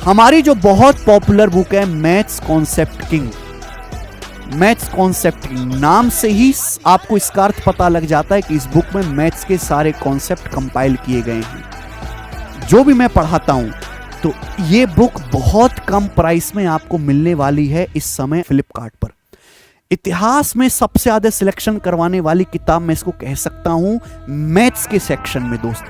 हमारी जो बहुत पॉपुलर बुक है maths concept king. Maths concept king नाम से ही आपको इसका अर्थ पता लग जाता है कि इस बुक में मैथ्स के सारे कॉन्सेप्ट कंपाइल किए गए हैं जो भी मैं पढ़ाता हूं। तो ये बुक बहुत कम प्राइस में आपको मिलने वाली है इस समय फ्लिपकार्ट पर। इतिहास में सबसे ज्यादा सिलेक्शन करवाने वाली किताब मैं इसको कह सकता हूं मैथ्स के सेक्शन में। दोस्त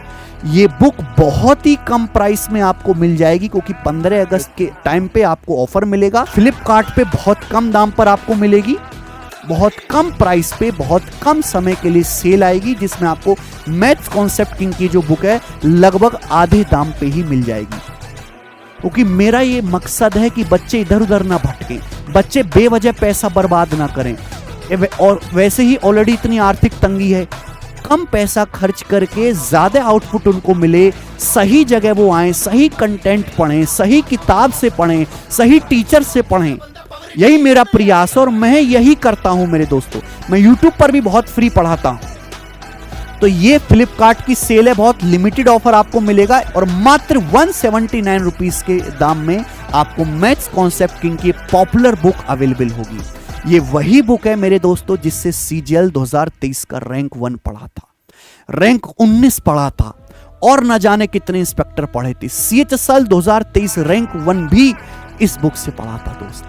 ये बुक बहुत ही कम प्राइस में आपको मिल जाएगी क्योंकि 15 अगस्त के टाइम पे आपको ऑफर मिलेगा। फ्लिपकार्ट पे बहुत कम दाम पर आपको मिलेगी, बहुत कम प्राइस पे बहुत कम समय के लिए सेल आएगी जिसमें आपको मैथ्स कॉन्सेप्ट किंग की जो बुक है लगभग आधे दाम पे ही मिल जाएगी। क्योंकि मेरा ये मकसद है कि बच्चे इधर उधर ना भटकें, बच्चे बेवजह पैसा बर्बाद ना करें। और वैसे ही ऑलरेडी इतनी आर्थिक तंगी है, कम पैसा खर्च करके ज्यादा आउटपुट उनको मिले, सही जगह वो आए, सही कंटेंट पढ़ें, सही किताब से पढ़ें, सही टीचर से पढ़ें। यही मेरा प्रयास और मैं यही करता हूं मेरे दोस्तों। मैं YouTube पर भी बहुत फ्री पढ़ाता हूं। तो ये फ्लिपकार्ट की सेल है, बहुत लिमिटेड ऑफर आपको मिलेगा और मात्र 179 रुपीज के दाम में आपको मैथ्स कॉन्सेप्ट किंग की पॉपुलर बुक अवेलेबल होगी। ये वही बुक है मेरे दोस्तों जिससे CGL 2023 का रैंक 1 पढ़ा था, रैंक 19 पढ़ा था और न जाने कितने इंस्पेक्टर पढ़े थे। CHSL 2023 रैंक 1 भी इस बुक से पढ़ा था दोस्त,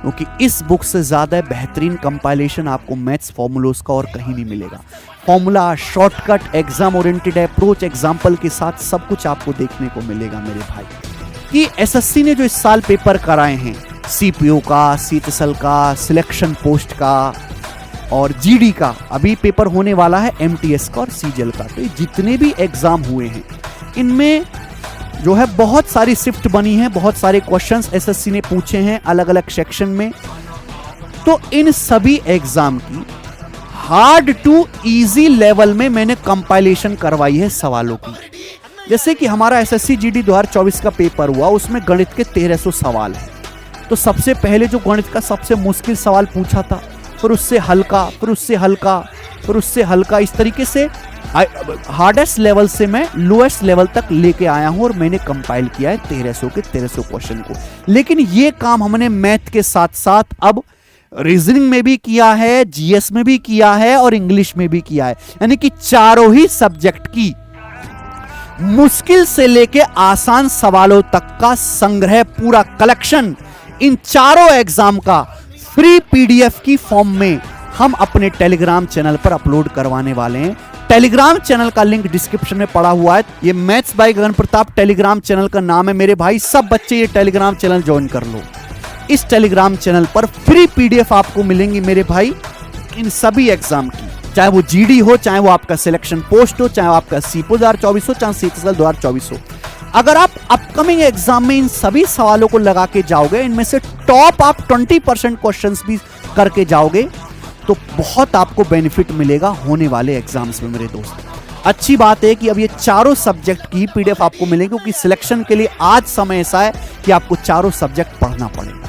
क्योंकि इस बुक से ज्यादा बेहतरीन कंपाइलेशन आपको मैथ्स फॉर्मूलोज का और कहीं नहीं मिलेगा। Formula, shortcut, exam oriented approach, example के साथ सब कुछ आपको देखने को मिलेगा मेरे भाई। कि SSC ने जो इस साल पेपर कराए हैं CPO का, CHSL का, सिलेक्शन पोस्ट का और GD का, अभी पेपर होने वाला है MTS का और CGL का। तो जितने भी एग्जाम हुए हैं इनमें जो है बहुत सारी शिफ्ट बनी है, बहुत सारे क्वेश्चंस SSC ने पूछे हैं अलग अलग सेक्शन में। तो इन सभी एग्जाम की हार्ड टू इजी लेवल में मैंने कंपाइलेशन करवाई है सवालों की। जैसे कि हमारा SSC GD 2024 का पेपर हुआ, उसमें गणित के 1300 सवाल हैं। तो सबसे पहले जो गणित का सबसे मुश्किल सवाल पूछा था, फिर उससे हल्का, फिर उससे हल्का, फिर उससे हल्का, इस तरीके से हार्डेस्ट लेवल से मैं लोएस्ट लेवल तक लेके आया हूं और मैंने कंपाइल किया है 1300 के 1300 क्वेश्चन को। लेकिन ये काम हमने मैथ के साथ साथ अब रीजनिंग में भी किया है, GS में भी किया है और इंग्लिश में भी किया है। यानी कि चारों ही सब्जेक्ट की मुश्किल से लेके आसान सवालों तक का संग्रह, पूरा कलेक्शन इन चारों एग्जाम का फ्री PDF की फॉर्म में हम अपने टेलीग्राम चैनल पर अपलोड करवाने वाले हैं। टेलीग्राम चैनल का लिंक डिस्क्रिप्शन में पड़ा हुआ है। ये maths by Gagan Pratap Telegram channel का नाम है मेरे भाई। सब बच्चे ये टेलीग्राम चैनल ज्वाइन कर लो। इस टेलीग्राम चैनल पर फ्री PDF आपको मिलेंगी मेरे भाई इन सभी एग्जाम की, चाहे वो GD हो, चाहे वो आपका सिलेक्शन पोस्ट हो, चाहे वो आपका CPO 2024 हो, चाहे CHSL 2024 हो। अगर आप अपकमिंग एग्जाम में इन सभी सवालों को लगा के जाओगे, इनमें से टॉप आप 20% क्वेश्चंस भी करके जाओगे, तो बहुत आपको बेनिफिट मिलेगा होने वाले एग्जाम्स में मेरे दोस्त। अच्छी बात है कि अब ये चारों सब्जेक्ट की PDF आपको मिलेगी, क्योंकि सिलेक्शन के लिए आज समय ऐसा है कि आपको चारों सब्जेक्ट पढ़ना पड़ेगा।